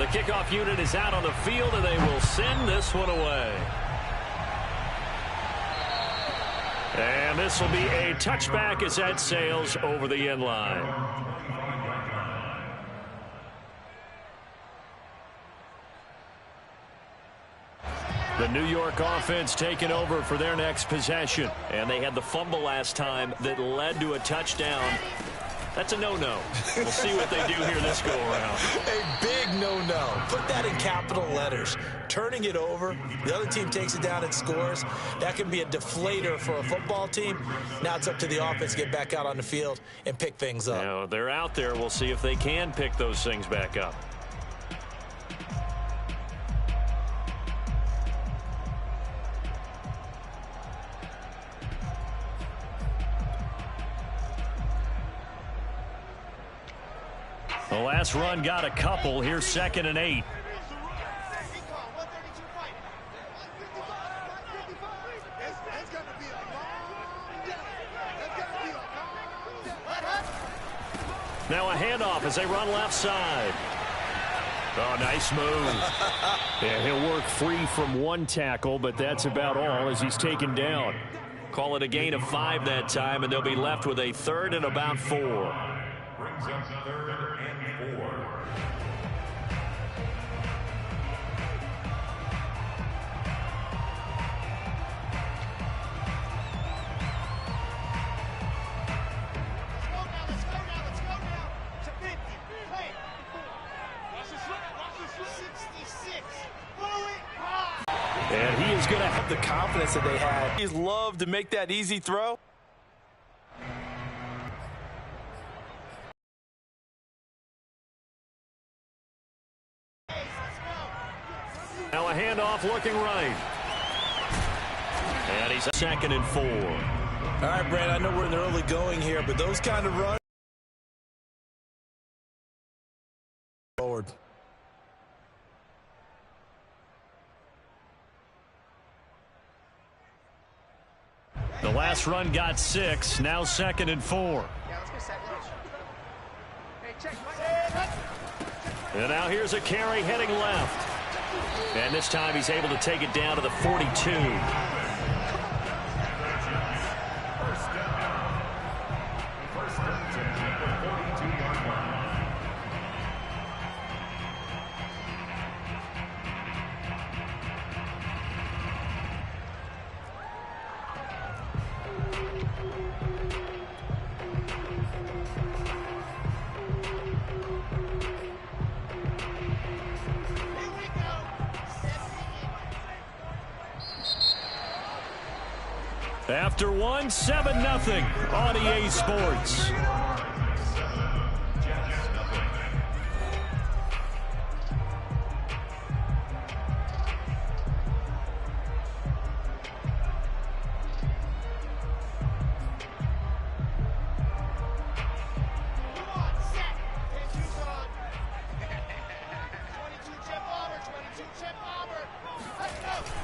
kickoff unit is out on the field, and they will send this one away. And this will be a touchback as that sails over the end line. The New York offense taking over for their next possession. And they had the fumble last time that led to a touchdown. That's a no-no. We'll see what they do here this go-around. A big no-no. Put that in capital letters. Turning it over, the other team takes it down and scores. That can be a deflator for a football team. Now it's up to the offense to get back out on the field and pick things up. Now, they're out there. We'll see if they can pick those things back up. The last run got a couple. Here's 2nd and 8. Now a handoff as they run left side. Oh, nice move. Yeah, he'll work free from one tackle, but that's about all as he's taken down. Call it a gain of 5 that time, and they'll be left with a 3rd and about 4. Brings up 3rd and 4. And he is going to have the confidence that they had. He's loved to make that easy throw. Now a handoff looking right. And he's 2nd and 4. All right, Brad, I know we're in the early going here, but those kind of runs forward. The last run got 6. Now 2nd and 4. And now here's a carry heading left. And this time he's able to take it down to the 42. After 1, 7-0 on EA Sports.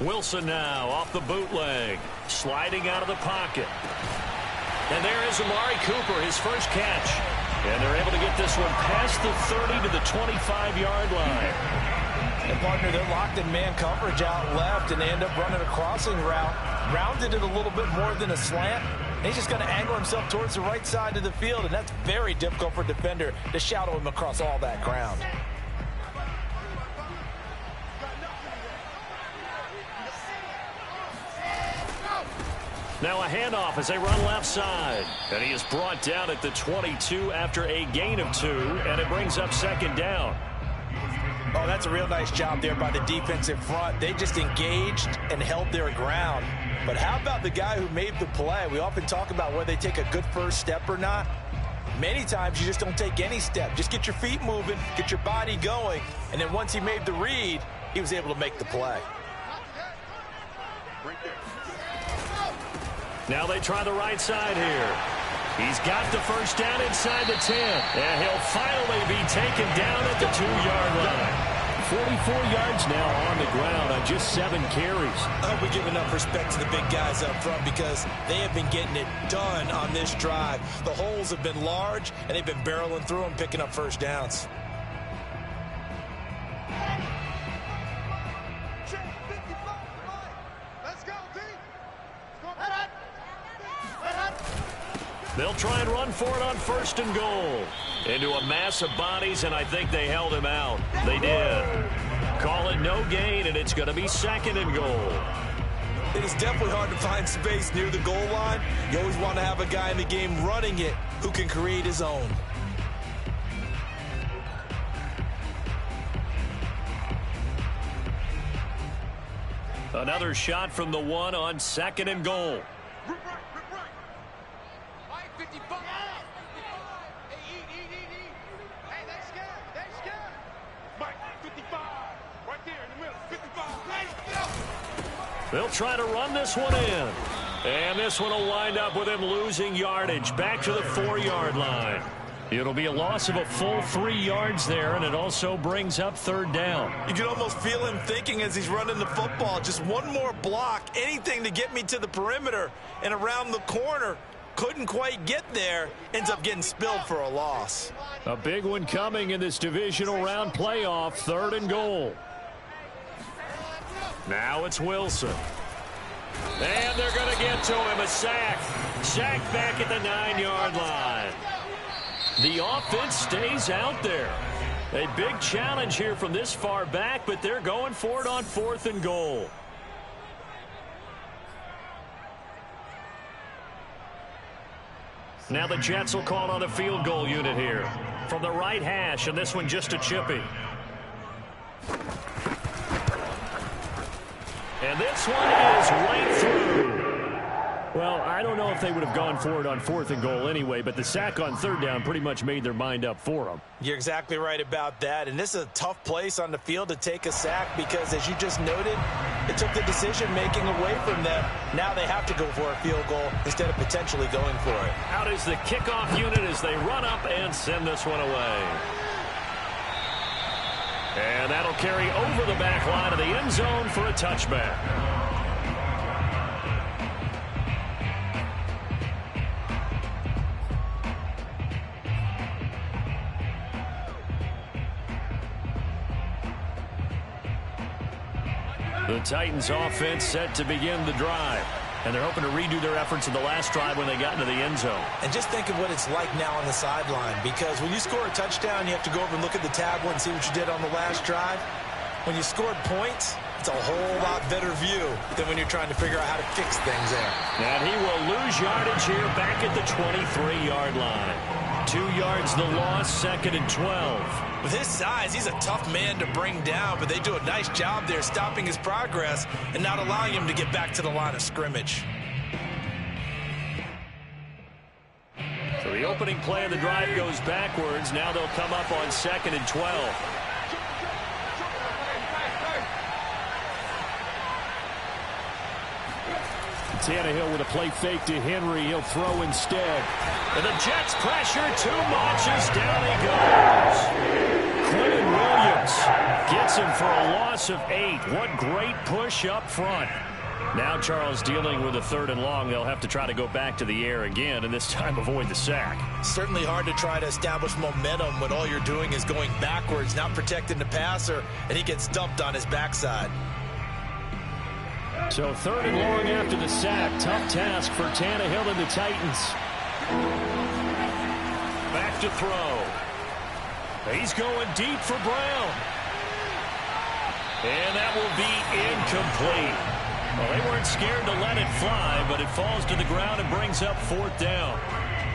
Wilson now off the bootleg, sliding out of the pocket. And there is Amari Cooper, his first catch. And they're able to get this one past the 30 to the 25-yard line. And, partner, they're locked in man coverage out left, and they end up running a crossing route. Rounded it a little bit more than a slant. And he's just going to angle himself towards the right side of the field, and that's very difficult for a defender to shadow him across all that ground. Now a handoff as they run left side. And he is brought down at the 22 after a gain of 2, and it brings up 2nd down. Oh, that's a real nice job there by the defensive front. They just engaged and held their ground. But how about the guy who made the play? We often talk about whether they take a good first step or not. Many times you just don't take any step. Just get your feet moving, get your body going, and then once he made the read, he was able to make the play. Now they try the right side here. He's got the first down inside the 10. And he'll finally be taken down at the 2-yard line. 44 yards now on the ground on just 7 carries. I hope we give enough respect to the big guys up front because they have been getting it done on this drive. The holes have been large, and they've been barreling through them, picking up first downs. They'll try and run for it on 1st and goal. Into a mass of bodies, and I think they held him out. They did. Call it no gain, and it's going to be 2nd and goal. It is definitely hard to find space near the goal line. You always want to have a guy in the game running it who can create his own. Another shot from the 1 on 2nd and goal. They'll try to run this one in. And this one will wind up with him losing yardage back to the 4-yard line. It'll be a loss of a full 3 yards there, and it also brings up 3rd down. You can almost feel him thinking as he's running the football. Just one more block, anything to get me to the perimeter and around the corner. Couldn't quite get there. Ends up getting spilled for a loss. A big one coming in this divisional round playoff, 3rd and goal. Now it's Wilson. And they're going to get to him, a sack. Sack back at the 9-yard line. The offense stays out there. A big challenge here from this far back, but they're going for it on 4th and goal. Now the Jets will call on a field goal unit here. From the right hash, and this one just a chippy. And this one is right through. Well, I don't know if they would have gone for it on 4th and goal anyway, but the sack on 3rd down pretty much made their mind up for them. You're exactly right about that, and this is a tough place on the field to take a sack because, as you just noted, it took the decision-making away from them. Now they have to go for a field goal instead of potentially going for it. Out is the kickoff unit as they run up and send this one away. And that'll carry over the back line of the end zone for a touchback. The Titans offense set to begin the drive. And they're hoping to redo their efforts in the last drive when they got into the end zone. And just think of what it's like now on the sideline, because when you score a touchdown, you have to go over and look at the tablet and see what you did on the last drive. When you scored points, it's a whole lot better view than when you're trying to figure out how to fix things there. And he will lose yardage here back at the 23-yard line. 2 yards the loss, 2nd and 12. With his size, he's a tough man to bring down, but they do a nice job there stopping his progress and not allowing him to get back to the line of scrimmage. So the opening play of the drive goes backwards. Now they'll come up on 2nd and 12. Tannehill with a play fake to Henry. He'll throw instead. And the Jets pressure too much as down he goes. Quinn Williams gets him for a loss of 8. What great push up front. Now Charles dealing with a 3rd and long. They'll have to try to go back to the air again and this time avoid the sack. Certainly hard to try to establish momentum when all you're doing is going backwards, not protecting the passer, and he gets dumped on his backside. So 3rd and long after the sack. Tough task for Tannehill and the Titans. Back to throw. He's going deep for Brown. And that will be incomplete. Well, they weren't scared to let it fly, but it falls to the ground and brings up 4th down.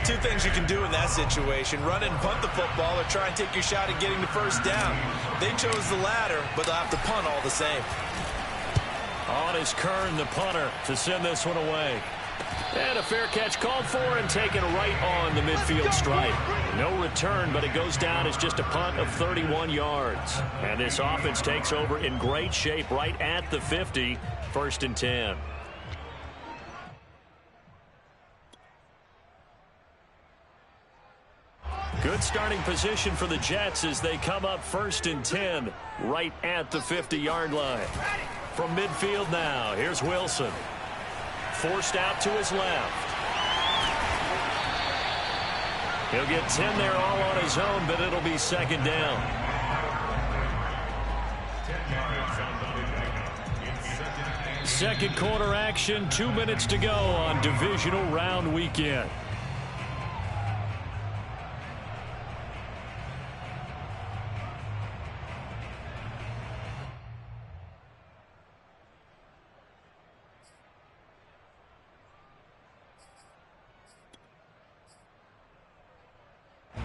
2 things you can do in that situation: run and punt the football, or try and take your shot at getting the 1st down. They chose the latter, but they'll have to punt all the same. On is Kern, the punter, to send this one away. And a fair catch called for and taken right on the midfield stripe. No return, but it goes down as just a punt of 31 yards. And this offense takes over in great shape right at the 50, 1st and 10. Good starting position for the Jets as they come up 1st and 10 right at the 50-yard line. From midfield now, here's Wilson. Forced out to his left. He'll get 10 there all on his own, but it'll be 2nd down. Second quarter action, 2 minutes to go on divisional round weekend.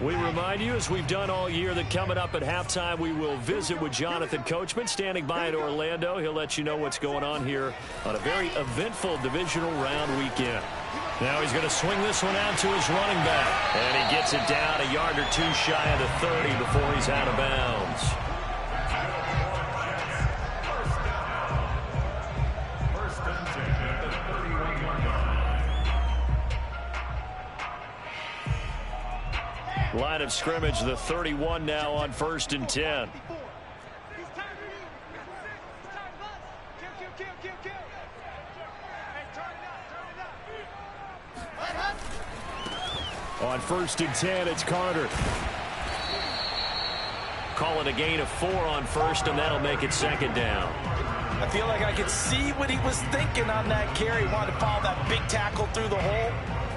We remind you, as we've done all year, that coming up at halftime, we will visit with Jonathan Coachman, standing by in Orlando. He'll let you know what's going on here on a very eventful divisional round weekend. Now he's going to swing this one out to his running back. And he gets it down a yard or two shy of the 30 before he's out of bounds. Line of scrimmage, the 31 now on 1st and 10. On 1st and 10, it's Carter. Call it a gain of 4 on 1st, and that'll make it 2nd down. I feel like I could see what he was thinking on that carry. He wanted to follow that big tackle through the hole.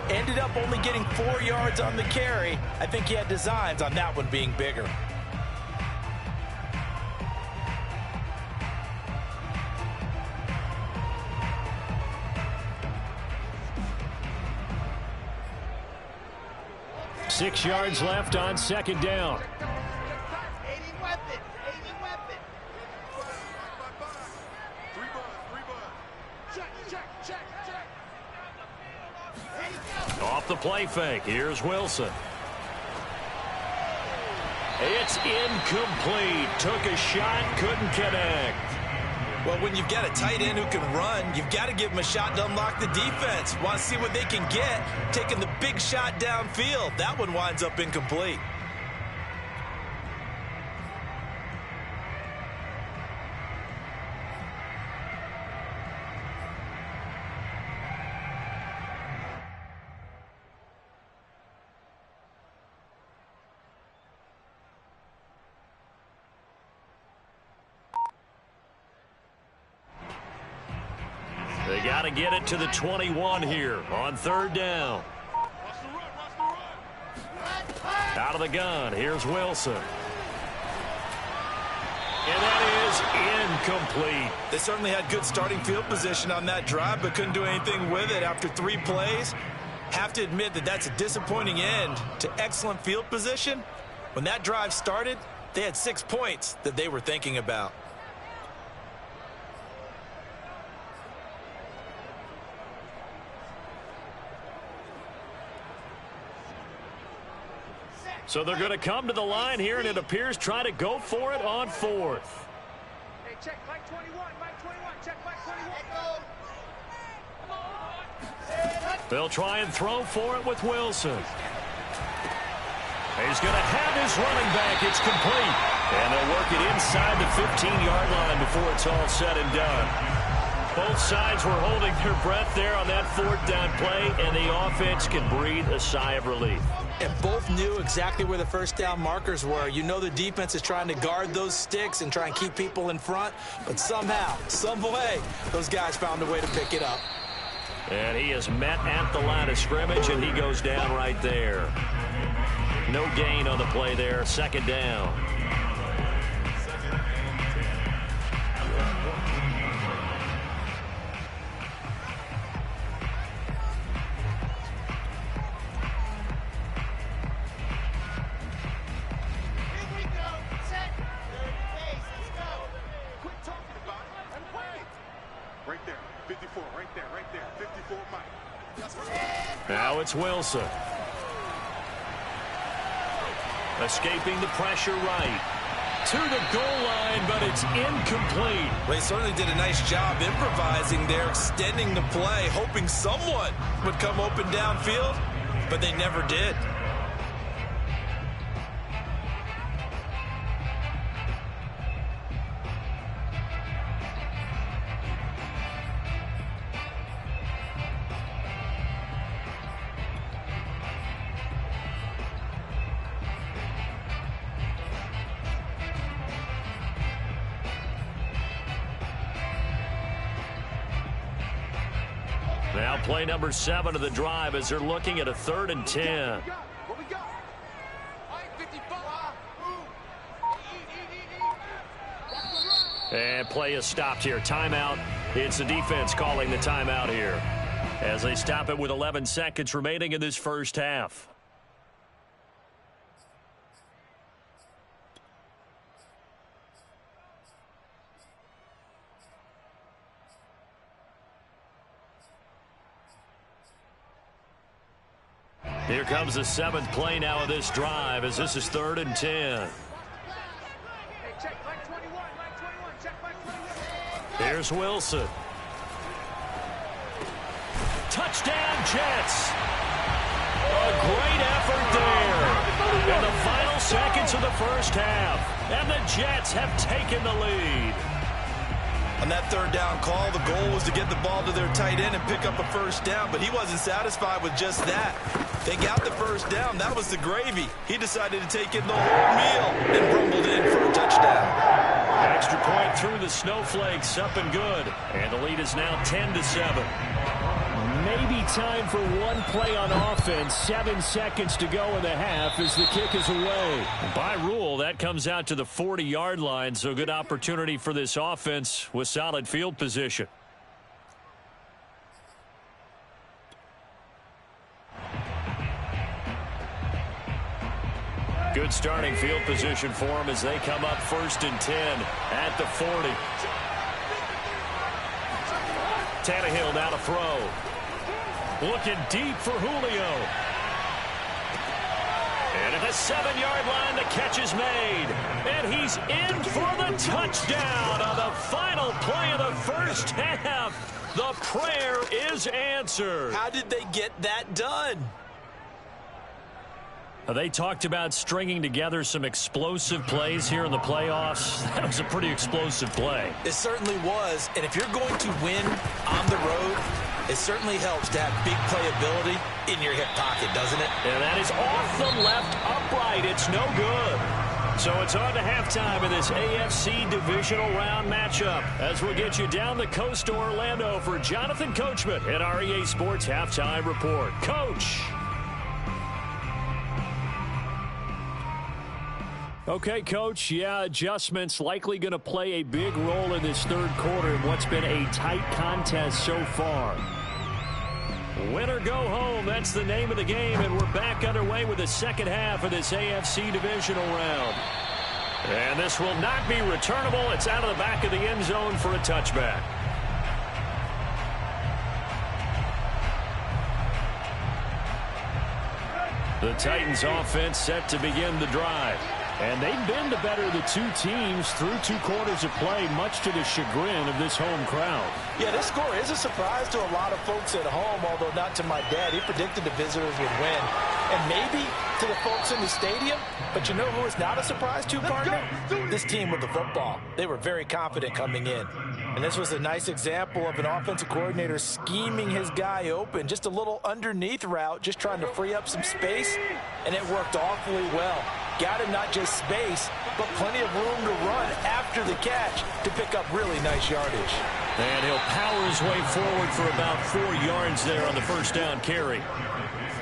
Ended up only getting 4 yards on the carry. I think he had designs on that one being bigger. Six yards left on 2nd down. Off the play fake. Here's Wilson. It's incomplete. Took a shot, couldn't connect. Well, when you've got a tight end who can run, you've got to give him a shot to unlock the defense. Want to see what they can get, taking the big shot downfield. That one winds up incomplete. They got to get it to the 21 here on 3rd down. Out of the gun, here's Wilson. And that is incomplete. They certainly had good starting field position on that drive, but couldn't do anything with it after 3 plays. Have to admit that that's a disappointing end to excellent field position. When that drive started, they had 6 points that they were thinking about. So they're going to come to the line here, and it appears try to go for it on 4th. Hey, check Mike 21, Mike 21, check Mike 21. They'll try and throw for it with Wilson. He's going to have his running back. It's complete. And they'll work it inside the 15-yard line before it's all said and done. Both sides were holding their breath there on that 4th down play, and the offense can breathe a sigh of relief. And both knew exactly where the 1st down markers were. You know the defense is trying to guard those sticks and try and keep people in front, but somehow, some way, those guys found a way to pick it up. And he is met at the line of scrimmage, and he goes down right there. No gain on the play there, 2nd down. Now it's Wilson. Escaping the pressure right. To the goal line, but it's incomplete. Well, he certainly did a nice job improvising there, extending the play, hoping someone would come open downfield, but they never did. Now play number 7 of the drive as they're looking at a 3rd and 10. And play is stopped here. Timeout. It's the defense calling the timeout here as they stop it with 11 seconds remaining in this first half. Here comes the 7th play now of this drive as this is 3rd and 10. Hey, check like 21, check like 21. Here's Wilson. Touchdown, Jets. A great effort there. In the final seconds of the first half. And the Jets have taken the lead. On that 3rd down call, the goal was to get the ball to their tight end and pick up a first down, but he wasn't satisfied with just that. They got the first down. That was the gravy. He decided to take in the whole meal and rumbled in for a touchdown. Extra point through the snowflakes, up and good. And the lead is now 10-7. Maybe time for one play on offense. 7 seconds to go in the half as the kick is away. By rule, that comes out to the 40-yard line, so good opportunity for this offense with solid field position. Good starting field position for them as they come up 1st and 10 at the 40. Tannehill now to throw. Looking deep for Julio. And at the 7-yard line, the catch is made. And he's in for the touchdown on the final play of the first half. The prayer is answered. How did they get that done? They talked about stringing together some explosive plays here in the playoffs. That was a pretty explosive play. It certainly was. And if you're going to win on the road, it certainly helps to have big playability in your hip pocket, doesn't it? And that is off the left upright. It's no good. So it's on to halftime in this AFC divisional round matchup as we'll get you down the coast to Orlando for Jonathan Coachman at our EA Sports Halftime Report. Coach. Okay, Coach, yeah, adjustments likely going to play a big role in this 3rd quarter in what's been a tight contest so far. Win or go home, that's the name of the game, and we're back underway with the 2nd half of this AFC divisional round. And this will not be returnable. It's out of the back of the end zone for a touchback. The Titans offense set to begin the drive. And they've been the better of the two teams through 2 quarters of play, much to the chagrin of this home crowd. Yeah, this score is a surprise to a lot of folks at home, although not to my dad. He predicted the visitors would win. And maybe to the folks in the stadium. But you know who is not a surprise to, partner? This team with the football. They were very confident coming in. And this was a nice example of an offensive coordinator scheming his guy open. Just a little underneath route, just trying to free up some space. And it worked awfully well. Got him not just space, but plenty of room to run after the catch to pick up really nice yardage. And he'll power his way forward for about 4 yards there on the first down carry.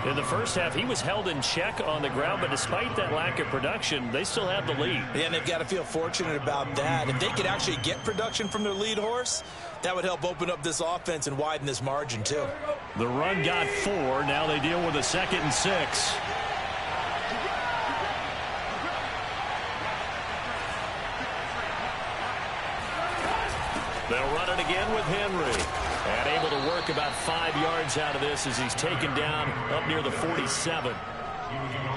In the first half, he was held in check on the ground, but despite that lack of production, they still have the lead. Yeah, and they've got to feel fortunate about that. If they could actually get production from their lead horse, that would help open up this offense and widen this margin, too. The run got 4. Now they deal with a 2nd and 6. They'll run it again with Henry. And able to work about 5 yards out of this as he's taken down up near the 47.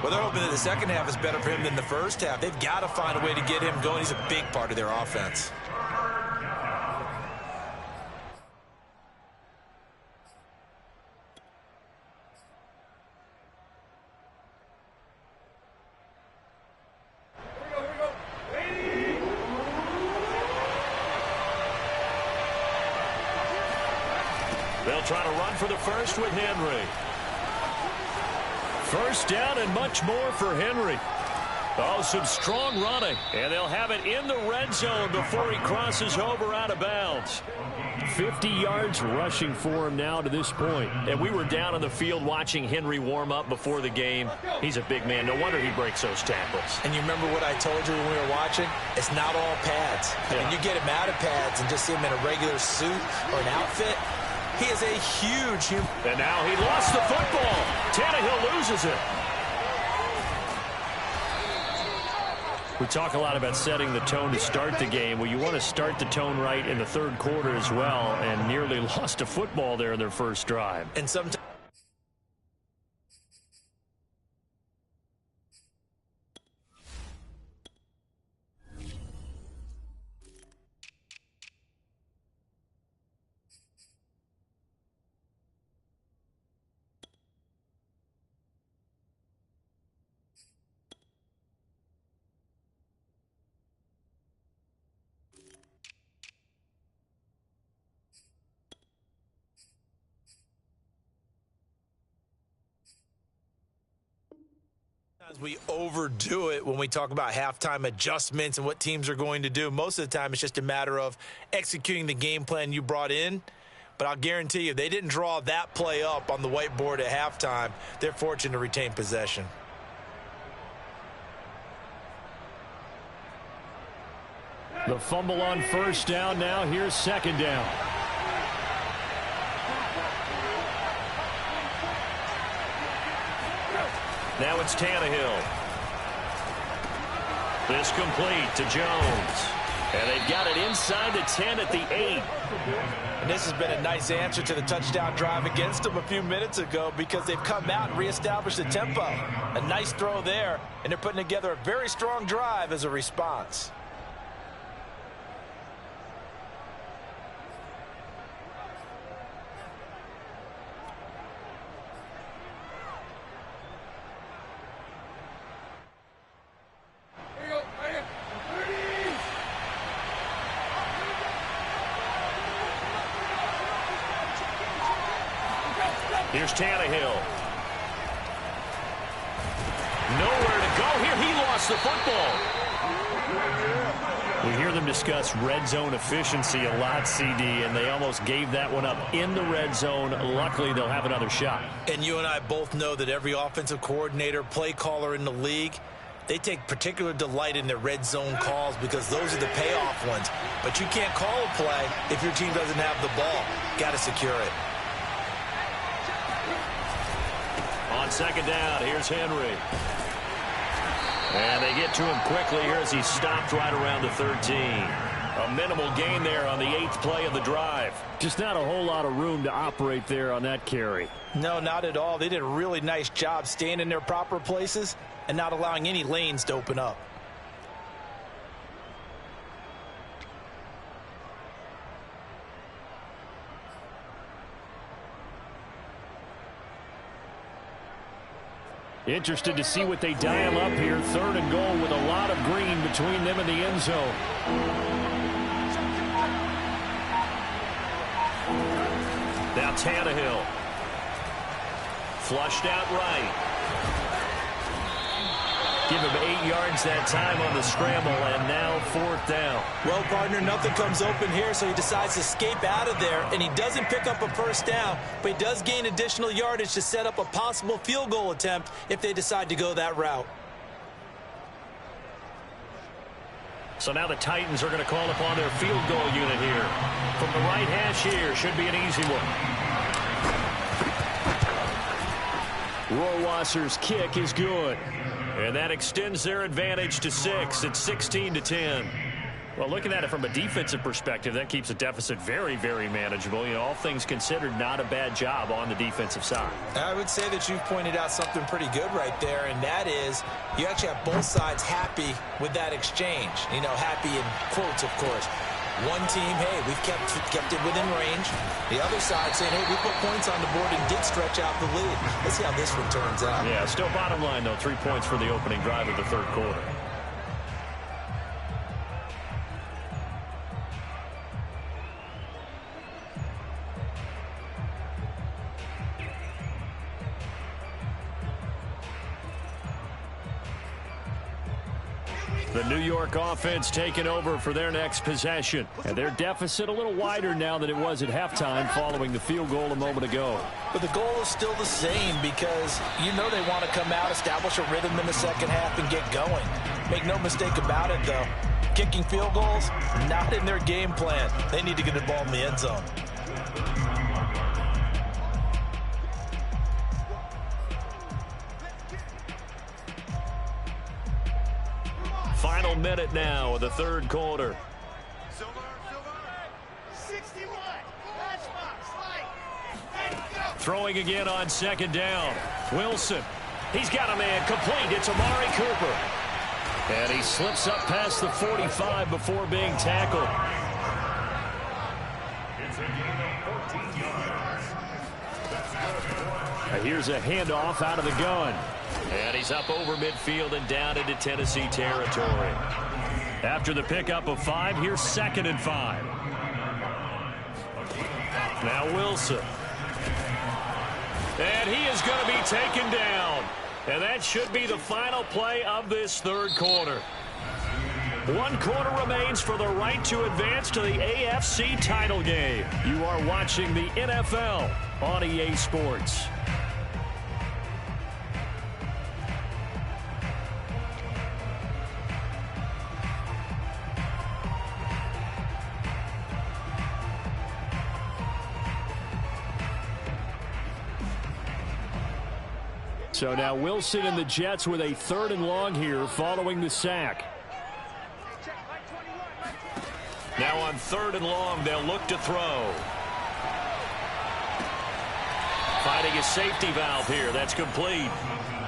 Well, they're hoping that the second half is better for him than the first half. They've got to find a way to get him going. He's a big part of their offense. They'll try to run for the first with Henry. First down and much more for Henry. Oh, some strong running. And they'll have it in the red zone before he crosses over out of bounds. 50 yards rushing for him now to this point. And we were down on the field watching Henry warm up before the game. He's a big man. No wonder he breaks those tackles. And you remember what I told you when we were watching? It's not all pads. Yeah. When you get him out of pads and just see him in a regular suit or an outfit, he is a huge human. And now he lost the football. Tannehill loses it. We talk a lot about setting the tone to start the game. Well, you want to start the tone right in the 3rd quarter as well, and nearly lost a football there in their first drive. And sometimes We overdo it when we talk about halftime adjustments and what teams are going to do. Most of the time, it's just a matter of executing the game plan you brought in. But I'll guarantee you, they didn't draw that play up on the whiteboard at halftime. They're fortunate to retain possession. The fumble on first down. Now here's second down. Now it's Tannehill. This complete to Jones. And they've got it inside the 10 at the 8. And this has been a nice answer to the touchdown drive against them a few minutes ago because they've come out and reestablished the tempo. A nice throw there, and they're putting together a very strong drive as a response. Here's Tannehill. Nowhere to go here. He lost the football. We hear them discuss red zone efficiency a lot, CD, and they almost gave that one up in the red zone. Luckily, they'll have another shot. And you and I both know that every offensive coordinator, play caller in the league, they take particular delight in their red zone calls because those are the payoff ones. But you can't call a play if your team doesn't have the ball. Got to secure it. On second down, here's Henry. And they get to him quickly here as he's stopped right around the 13. A minimal gain there on the 8th play of the drive. Just not a whole lot of room to operate there on that carry. No, not at all. They did a really nice job staying in their proper places and not allowing any lanes to open up. Interested to see what they dial up here. Third and goal with a lot of green between them and the end zone. Now Tannehill. Flushed out right. Give him 8 yards that time on the scramble, and now 4th down. Well, partner, nothing comes open here, so he decides to escape out of there, and he doesn't pick up a first down, but he does gain additional yardage to set up a possible field goal attempt if they decide to go that route. So now the Titans are going to call upon their field goal unit here. From the right hash here, should be an easy one. Rohrwasser's kick is good. And that extends their advantage to 6. It's 16-10. Well, looking at it from a defensive perspective, that keeps the deficit very, very manageable. You know, all things considered, not a bad job on the defensive side. I would say that you've pointed out something pretty good right there, and that is you actually have both sides happy with that exchange. You know, happy in quotes, of course. One team, hey, we've kept it within range. The other side saying, hey, we put points on the board and did stretch out the lead. Let's see how this one turns out. Yeah, still bottom line, though, 3 points for the opening drive of the third quarter. The New York offense taking over for their next possession. And their deficit a little wider now than it was at halftime following the field goal a moment ago. But the goal is still the same because you know they want to come out, establish a rhythm in the second half, and get going. Make no mistake about it, though. Kicking field goals, not in their game plan. They need to get the ball in the end zone. Final minute now of the third quarter. Silver. 61. Throwing again on second down. Wilson. He's got a man complete. It's Amari Cooper. And he slips up past the 45 before being tackled. Here's a handoff out of the gun. And he's up over midfield and down into Tennessee territory. After the pickup of 5, here's 2nd and 5. Now Wilson. And he is going to be taken down. And that should be the final play of this third quarter. 1 quarter remains for the right to advance to the AFC title game. You are watching the NFL on EA Sports. So now Wilson and the Jets with a 3rd and long here following the sack. Now on 3rd and long, they'll look to throw. Finding a safety valve here. That's complete.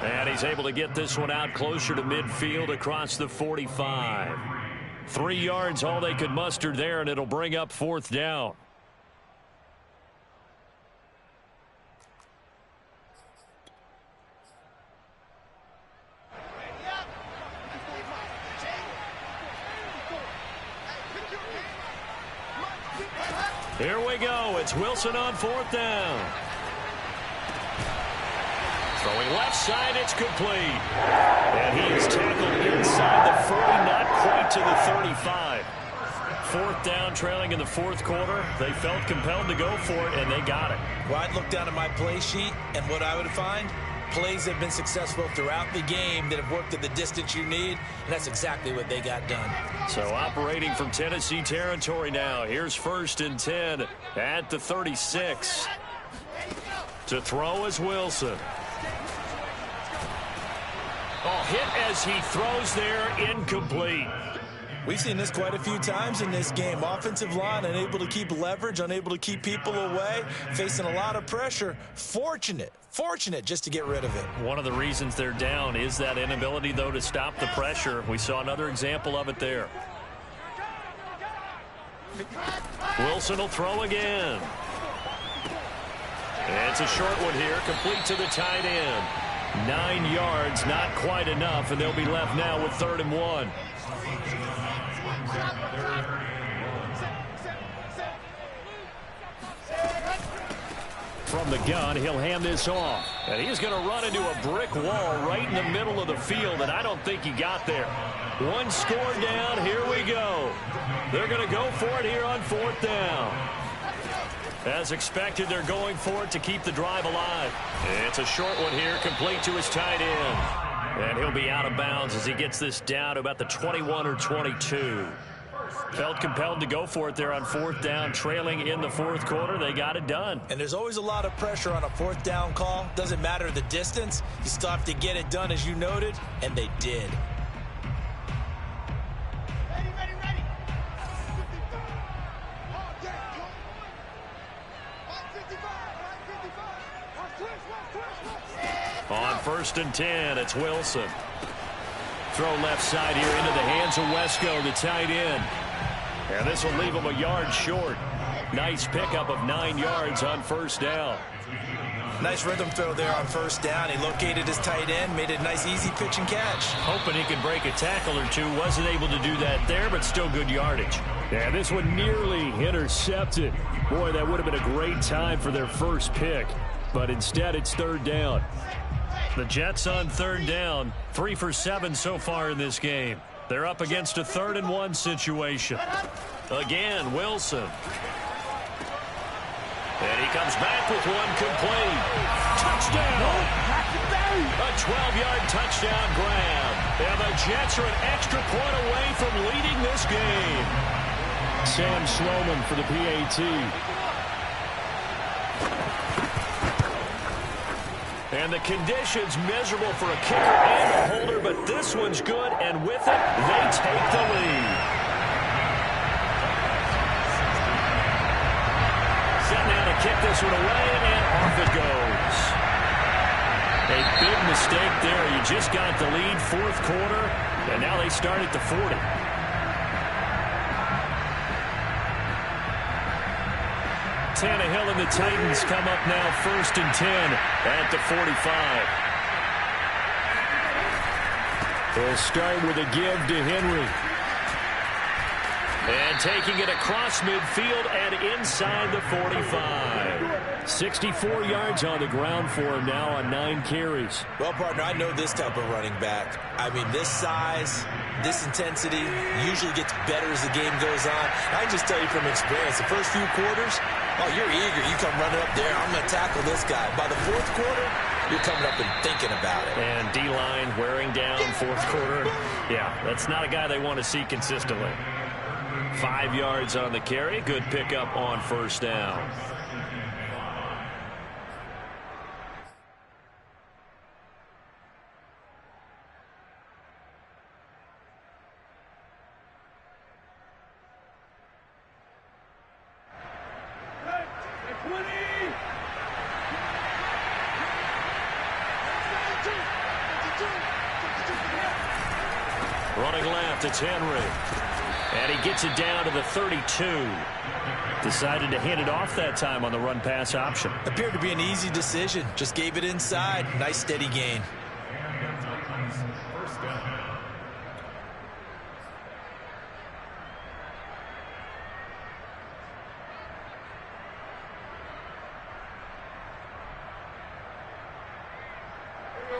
And he's able to get this one out closer to midfield across the 45. 3 yards, all they could muster there, and it'll bring up 4th down. Here we go. It's Wilson on 4th down. Throwing left side, it's complete. And he is tackled inside the 40, not quite to the 35. 4th down, trailing in the 4th quarter. They felt compelled to go for it, and they got it. Well, I'd look down at my play sheet, and what I would find, plays have been successful throughout the game that have worked at the distance you need, and that's exactly what they got done. So operating from Tennessee territory now. Here's 1st and 10 at the 36. To throw is Wilson. Oh, hit as he throws there, incomplete. We've seen this quite a few times in this game. Offensive line unable to keep leverage, unable to keep people away, facing a lot of pressure. Fortunate just to get rid of it. One of the reasons they're down is that inability, though, to stop the pressure. We saw another example of it there. Wilson will throw again. It's a short one here, complete to the tight end. 9 yards, not quite enough, and they'll be left now with 3rd and 1. From the gun, he'll hand this off. And he's going to run into a brick wall right in the middle of the field, and I don't think he got there. 1 score down, here we go. They're going to go for it here on 4th down. As expected, they're going for it to keep the drive alive. It's a short one here, complete to his tight end. And he'll be out of bounds as he gets this down to about the 21 or 22. Felt compelled to go for it there on 4th down, trailing in the 4th quarter. They got it done. And there's always a lot of pressure on a 4th down call. Doesn't matter the distance. You still have to get it done, as you noted, and they did. On 1st and 10, it's Wilson. Throw left side here into the hands of Wesco, the tight end. And this will leave him a yard short. Nice pickup of 9 yards on 1st down. Nice rhythm throw there on 1st down. He located his tight end, made it a nice easy pitch and catch. Hoping he could break a tackle or two. Wasn't able to do that there, but still good yardage. Yeah, this one nearly intercepted. Boy, that would have been a great time for their first pick. But instead, it's 3rd down. The Jets on 3rd down, 3 for 7 so far in this game. They're up against a 3rd and 1 situation. Again, Wilson. And he comes back with one complete. Touchdown! A 12-yard touchdown grab. And the Jets are an extra point away from leading this game. Sam Sloman for the PAT. And the conditions miserable for a kicker and a holder, but this one's good, and with it, they take the lead. Setting down to kick this one away, and off it goes. A big mistake there. You just got the lead, 4th quarter, and now they start at the 40. Tannehill and the Titans come up now 1st and 10 at the 45. They'll start with a give to Henry. And taking it across midfield and inside the 45. 64 yards on the ground for him now on 9 carries. Well, partner, I know this type of running back. I mean, this size, this intensity usually gets better as the game goes on. I can just tell you from experience, the first few quarters, oh, you're eager. You come running up there, I'm going to tackle this guy. By the fourth quarter, you're coming up and thinking about it. And D-line wearing down fourth quarter. Yeah, that's not a guy they want to see consistently. 5 yards on the carry. Good pickup on first down. Running left, it's Henry. And he gets it down to the 32. Decided to hand it off that time on the run-pass option. Appeared to be an easy decision. Just gave it inside. Nice steady gain.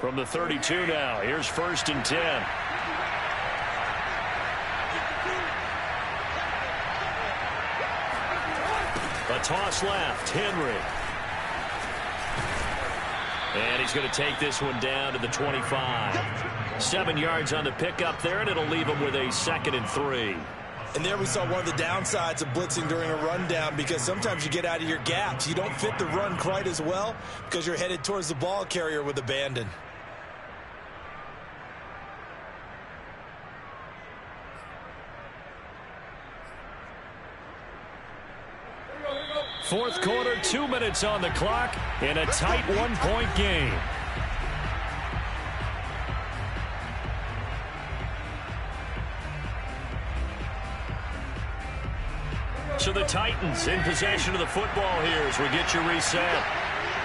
From the 32 now, here's 1st and 10. A toss left, Henry. And he's going to take this one down to the 25. 7 yards on the pickup there, and it'll leave him with a 2nd and 3. And there we saw one of the downsides of blitzing during a rundown, because sometimes you get out of your gaps. You don't fit the run quite as well because you're headed towards the ball carrier with abandon. Fourth quarter, 2 minutes on the clock in a tight 1-point game. So the Titans in possession of the football here as we get you reset.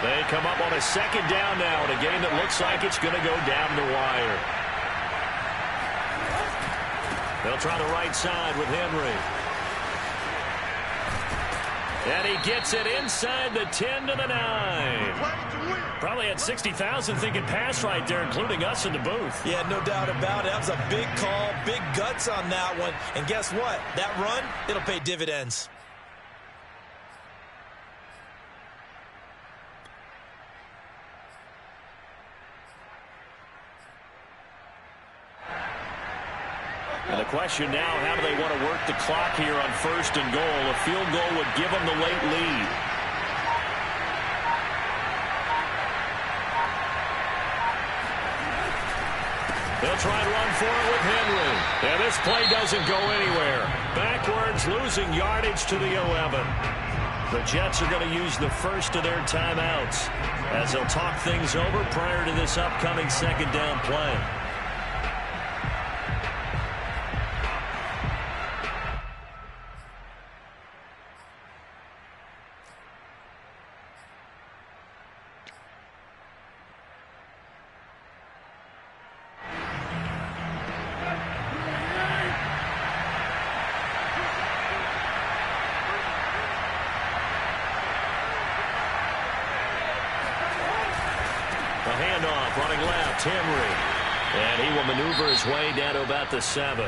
They come up on a 2nd down now in a game that looks like it's going to go down the wire. They'll try the right side with Henry. And he gets it inside the 10 to the 9. Probably had 60,000 thinking pass right there, including us in the booth. Yeah, no doubt about it. That was a big call, big guts on that one. And guess what? That run, it'll pay dividends. And the question now, how do they want to work the clock here on 1st and goal? A field goal would give them the late lead. They'll try and run for it with Henry. And this play doesn't go anywhere. Backwards, losing yardage to the 11. The Jets are going to use the first of their timeouts as they'll talk things over prior to this upcoming 2nd down play. Handoff, running left, Henry. And he will maneuver his way down to about the 7.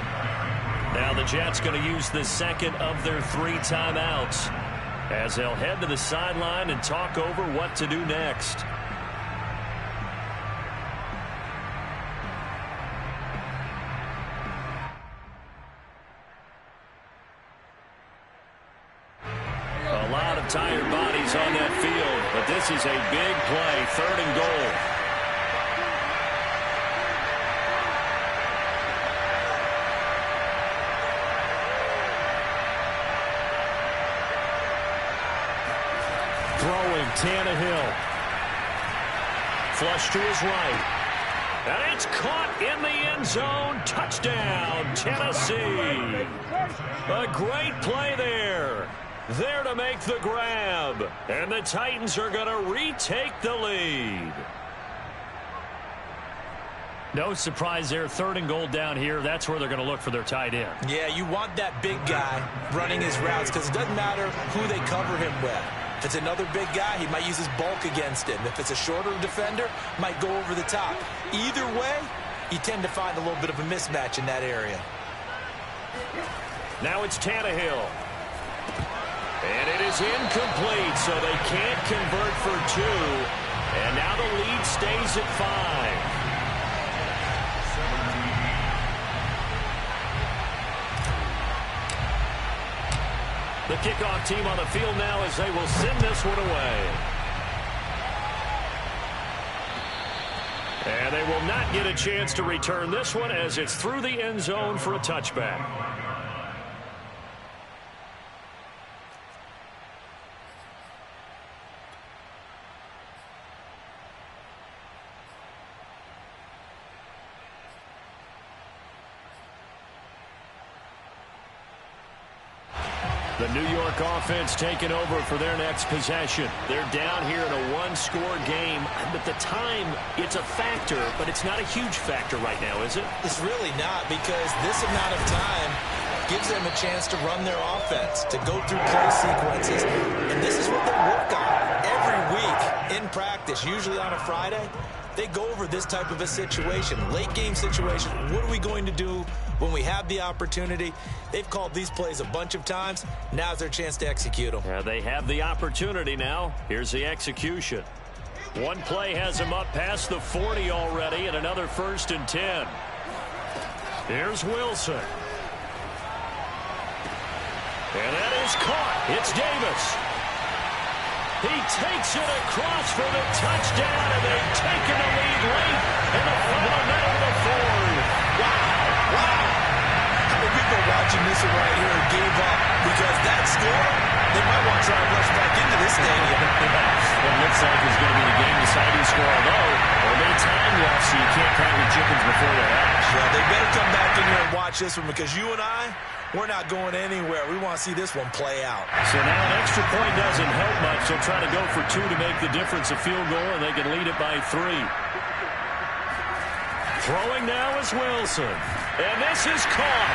Now the Jets going to use the 2nd of their 3 timeouts as they'll head to the sideline and talk over what to do next. A lot of tired bodies on that field, but this is a big play, 3rd and goal. Throwing, Tannehill. Flush to his right. And it's caught in the end zone. Touchdown, Tennessee. A great play there. There to make the grab. And the Titans are going to retake the lead. No surprise there. 3rd and goal down here. That's where they're going to look for their tight end. Yeah, you want that big guy running his routes because it doesn't matter who they cover him with. If it's another big guy, he might use his bulk against him. If it's a shorter defender, might go over the top. Either way, you tend to find a little bit of a mismatch in that area. Now it's Tannehill. And it is incomplete, so they can't convert for 2. And now the lead stays at 5. The kickoff team on the field now as they will send this one away. And they will not get a chance to return this one as it's through the end zone for a touchback. The New York offense taking over for their next possession. They're down here in a one-score game. But the time, it's a factor, but it's not a huge factor right now, is it? It's really not, because this amount of time gives them a chance to run their offense, to go through play sequences. And this is what they work on every week in practice, usually on a Friday. They go over this type of a situation, late game situation. What are we going to do when we have the opportunity? They've called these plays a bunch of times. Now's their chance to execute them. Yeah, they have the opportunity now. Here's the execution. One play has them up past the 40 already, and another 1st and 10. Here's Wilson. And that is caught. It's Davis. He takes it across for the touchdown, and they've taken the lead late in the final minute of the 4th. Wow. How many people watching this one right here gave up because that score, they might want to try and rush back into this stadium. It looks like it's going to be the game-deciding score, although there may time left, so you can't count your chickens before they hatch. Well, they better come back in here and watch this one, because you and I, we're not going anywhere. We want to see this one play out. So now an extra point doesn't help much. They'll try to go for 2 to make the difference a field goal, and they can lead it by 3. Throwing now is Wilson. And this is caught.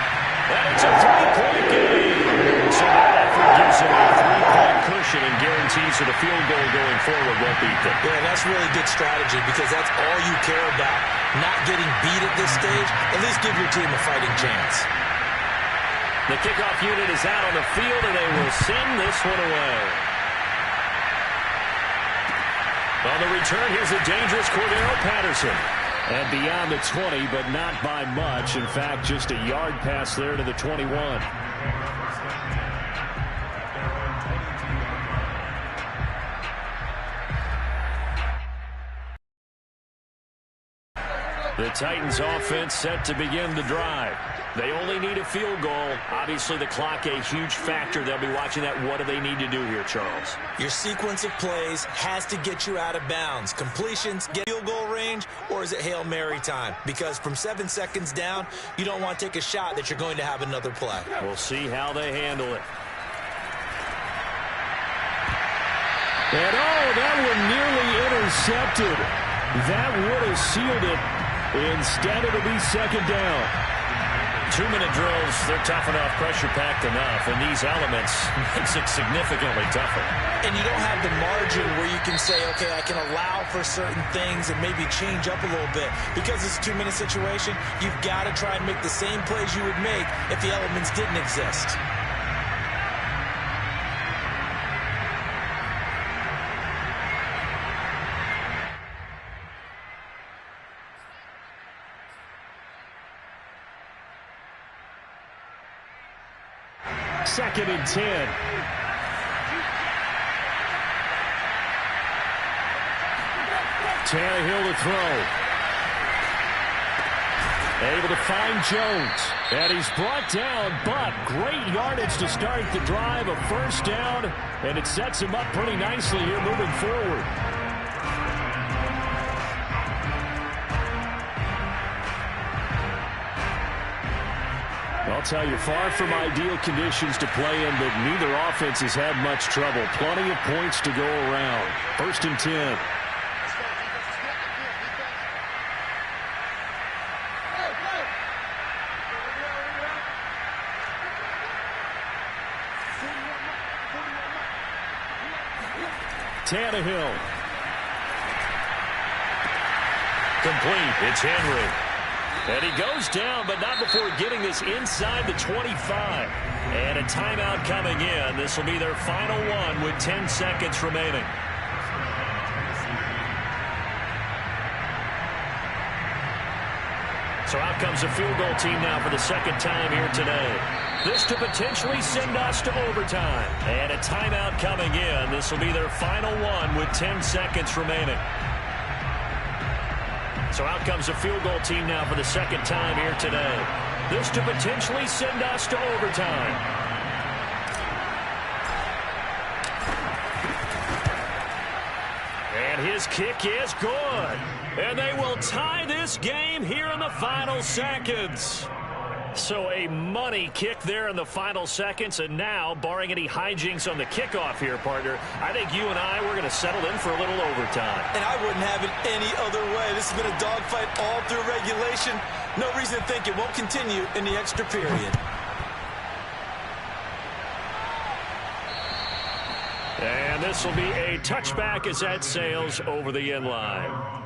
And it's a 3-point game. So that effort gives them a 3-point cushion and guarantees that a field goal going forward won't beat them. Yeah, that's really good strategy, because that's all you care about. Not getting beat at this stage. At least give your team a fighting chance. The kickoff unit is out on the field, and they will send this one away. On the return, here's a dangerous Cordero Patterson. And beyond the 20, but not by much. In fact, just a yard pass there to the 21. The Titans offense set to begin the drive. They only need a field goal. Obviously, the clock a huge factor. They'll be watching that. What do they need to do here, Charles? Your sequence of plays has to get you out of bounds. Completions, get field goal range, or is it Hail Mary time? Because from 7 seconds down, you don't want to take a shot that you're going to have another play. We'll see how they handle it. And that one nearly intercepted. That would have sealed it. Instead, it'll be 2nd down. 2-minute drills, they're tough enough, pressure-packed enough, and these elements makes it significantly tougher. And you don't have the margin where you can say, okay, I can allow for certain things and maybe change up a little bit. Because it's a 2-minute situation, you've got to try and make the same plays you would make if the elements didn't exist. Second and 10. Tannehill to throw. Able to find Jones. And he's brought down, but great yardage to start the drive. A 1st down, and it sets him up pretty nicely here moving forward. I'll tell you, far from ideal conditions to play in, but neither offense has had much trouble. Plenty of points to go around. 1st and 10. Tannehill. Complete. It's Henry. And he goes down, but not before getting this inside the 25. And a timeout coming in. This will be their final one with 10 seconds remaining. So out comes a field goal team now for the second time here today. This to potentially send us to overtime. And a timeout coming in. This will be their final one with 10 seconds remaining. So out comes a field goal team now for the second time here today. This to potentially send us to overtime. And his kick is good. And they will tie this game here in the final seconds. So a money kick there in the final seconds. And now, barring any hijinks on the kickoff here, partner, I think you and I, we're going to settle in for a little overtime. And I wouldn't have it any other way. This has been a dogfight all through regulation. No reason to think it won't continue in the extra period. And this will be a touchback as that sails over the end line.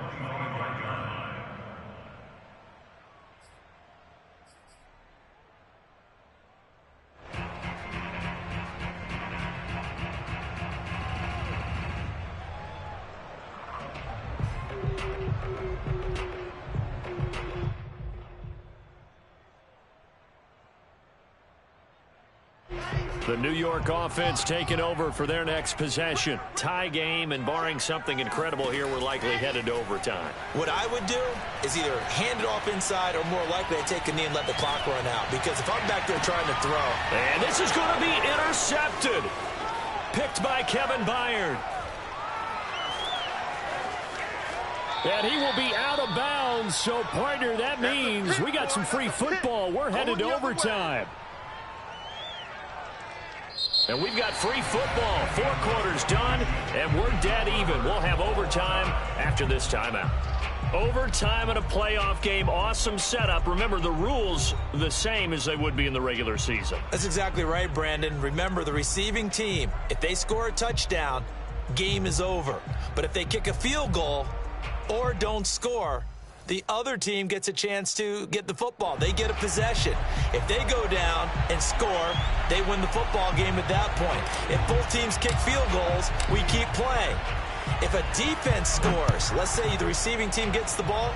The New York offense taking over for their next possession. Tie game, and barring something incredible here, we're likely headed to overtime. What I would do is either hand it off inside or more likely I take a knee and let the clock run out. Because if I'm back there trying to throw. And this is going to be intercepted. Picked by Kevin Byard. And he will be out of bounds. So, partner, that means we got some free football. We're headed to overtime. And we've got free football. 4 quarters done, and we're dead even. We'll have overtime after this timeout. Overtime in a playoff game. Awesome setup. Remember, the rules the same as they would be in the regular season. That's exactly right, Brandon. Remember, the receiving team, if they score a touchdown, game is over. But if they kick a field goal or don't score, the other team gets a chance to get the football. They get a possession. If they go down and score, they win the football game at that point. If both teams kick field goals, we keep playing. If a defense scores, let's say the receiving team gets the ball,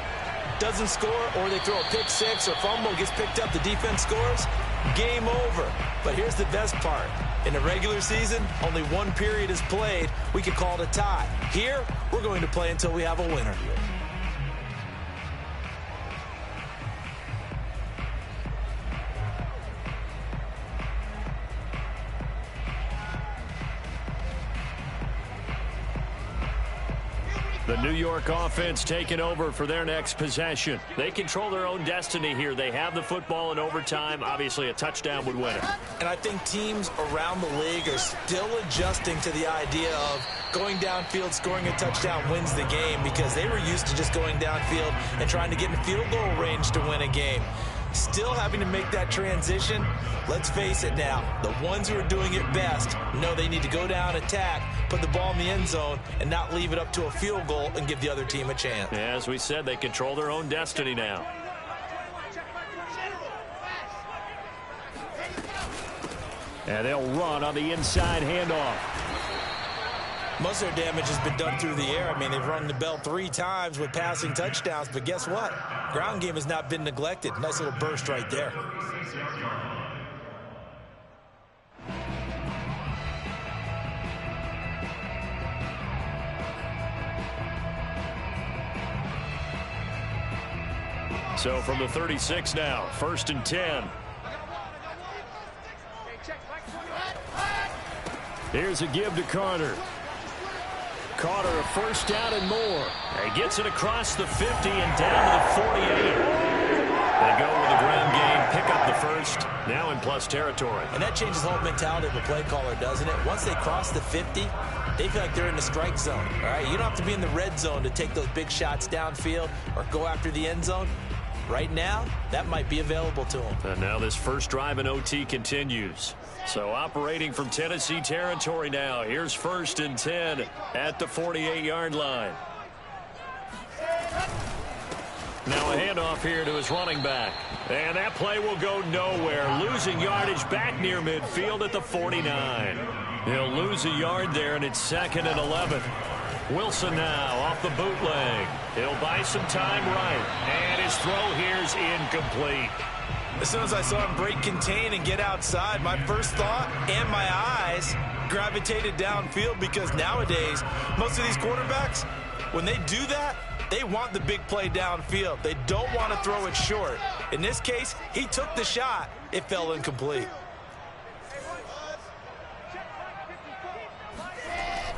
doesn't score, or they throw a pick six or fumble, gets picked up, the defense scores, game over. But here's the best part. In the regular season, only one period is played. We can call it a tie. Here, we're going to play until we have a winner. The New York offense taking over for their next possession. They control their own destiny here. They have the football in overtime. Obviously, a touchdown would win it. And I think teams around the league are still adjusting to the idea of going downfield, scoring a touchdown wins the game, because they were used to just going downfield and trying to get in field goal range to win a game. Still having to make that transition. Let's face it now, the ones who are doing it best know they need to go down, attack, put the ball in the end zone, and not leave it up to a field goal and give the other team a chance. As we said, they control their own destiny now. And they'll run on the inside handoff. Most of their damage has been done through the air. I mean, they've rung the bell 3 times with passing touchdowns, but guess what? Ground game has not been neglected. Nice little burst right there. So from the 36 now, 1st and 10. Here's a give to Carter. Carter, a first down and more. He gets it across the 50 and down to the 48. They go with the ground game, pick up the first, now in plus territory. And that changes the whole mentality of a play caller, doesn't it? Once they cross the 50, they feel like they're in the strike zone. All right, you don't have to be in the red zone to take those big shots downfield or go after the end zone. Right now, that might be available to him. And now this first drive in OT continues. So operating from Tennessee territory now. Here's 1st and 10 at the 48-yard line. Now a handoff here to his running back. And that play will go nowhere. Losing yardage back near midfield at the 49. He'll lose a yard there, and it's 2nd and 11. Wilson now off the bootleg. He'll buy some time right. And his throw here's incomplete. As soon as I saw him break contain and get outside, my first thought and my eyes gravitated downfield, because nowadays, most of these quarterbacks, when they do that, they want the big play downfield. They don't want to throw it short. In this case, he took the shot. It fell incomplete.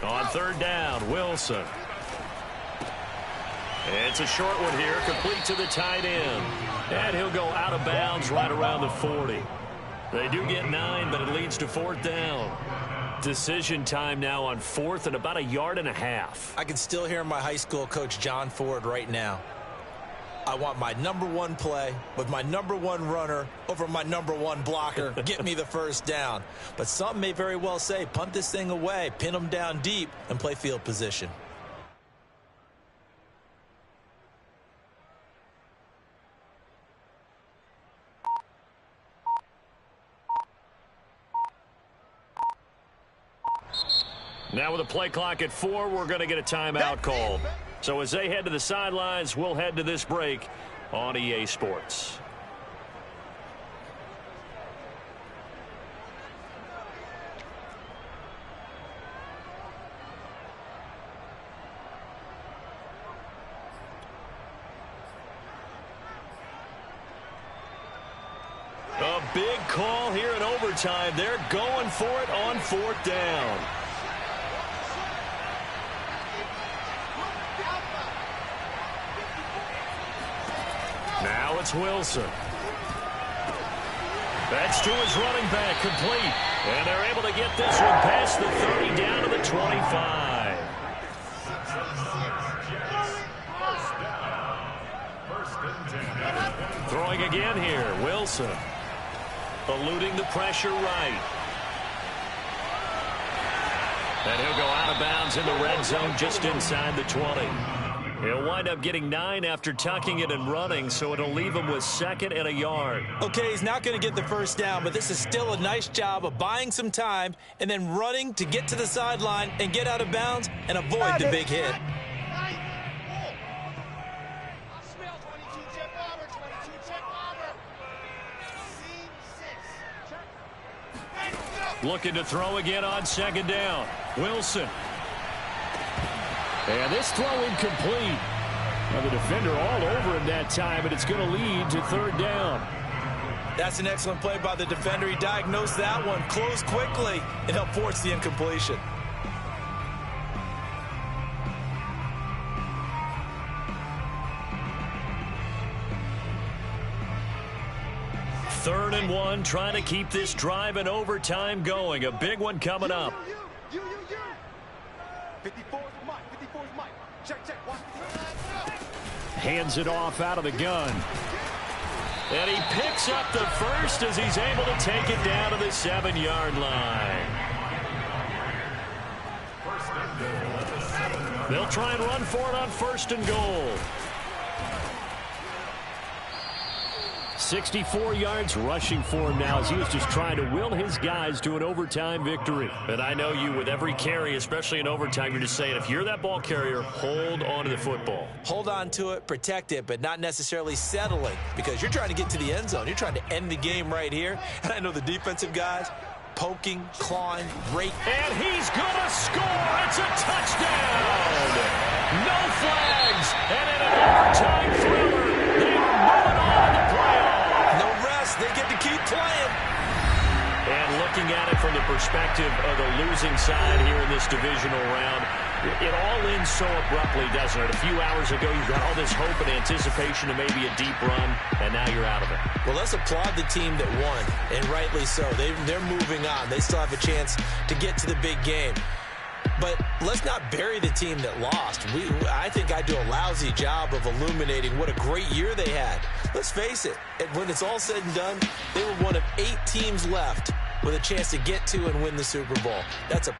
On 3rd down, Wilson. It's a short one here, complete to the tight end. And he'll go out of bounds right around the 40. They do get 9, but it leads to 4th down. Decision time now on 4th and about 1.5 yards. I can still hear my high school coach, John Ford, right now. I want my #1 play with my #1 runner over my #1 blocker. Get me the first down. But some may very well say, punt this thing away, pin them down deep, and play field position. Now with a play clock at 4, we're going to get a timeout called. So as they head to the sidelines, we'll head to this break on EA Sports. A big call here in overtime. They're going for it on 4th down. Now it's Wilson. That's to his running back, complete. And they're able to get this one past the 30 down to the 25. Throwing again here, Wilson. Eluding the pressure right. And he'll go out of bounds in the red zone just inside the 20. He'll wind up getting 9 after tucking it and running, so it'll leave him with 2nd and 1 yard. Okay, he's not going to get the first down, but this is still a nice job of buying some time and then running to get to the sideline and get out of bounds and avoid the big hit. Looking to throw again on 2nd down. Wilson. And this throw incomplete. Now the defender all over him that time, and it's going to lead to 3rd down. That's an excellent play by the defender. He diagnosed that one, closed quickly, and helped force the incompletion. Third and 1, trying to keep this drive in overtime going. A big one coming up. 54's Mike. 54's Mike. Check. Watch. Hands it off out of the gun. And he picks up the first as he's able to take it down to the 7-yard line. They'll try and run for it on 1st and goal. 64 yards rushing for him now as he was just trying to will his guys to an overtime victory. And I know you, with every carry, especially in overtime, you're just saying, if you're that ball carrier, hold on to the football. Hold on to it, protect it, but not necessarily settling, because you're trying to get to the end zone. You're trying to end the game right here. And I know the defensive guys, poking, clawing, raking. And he's going to score. It's a touchdown. No flags. And in an overtime thriller, they are moving on to the playoffs. No rest. They get to keep playing. And looking at it from the perspective of the losing side here in this divisional round, it all ends so abruptly, doesn't it? A few hours ago, you got all this hope and anticipation of maybe a deep run, and now you're out of it. Well, let's applaud the team that won, and rightly so. They're moving on. They still have a chance to get to the big game. But let's not bury the team that lost. I think I do a lousy job of illuminating what a great year they had. Let's face it, when it's all said and done, they were one of 8 teams left with a chance to get to and win the Super Bowl. That's a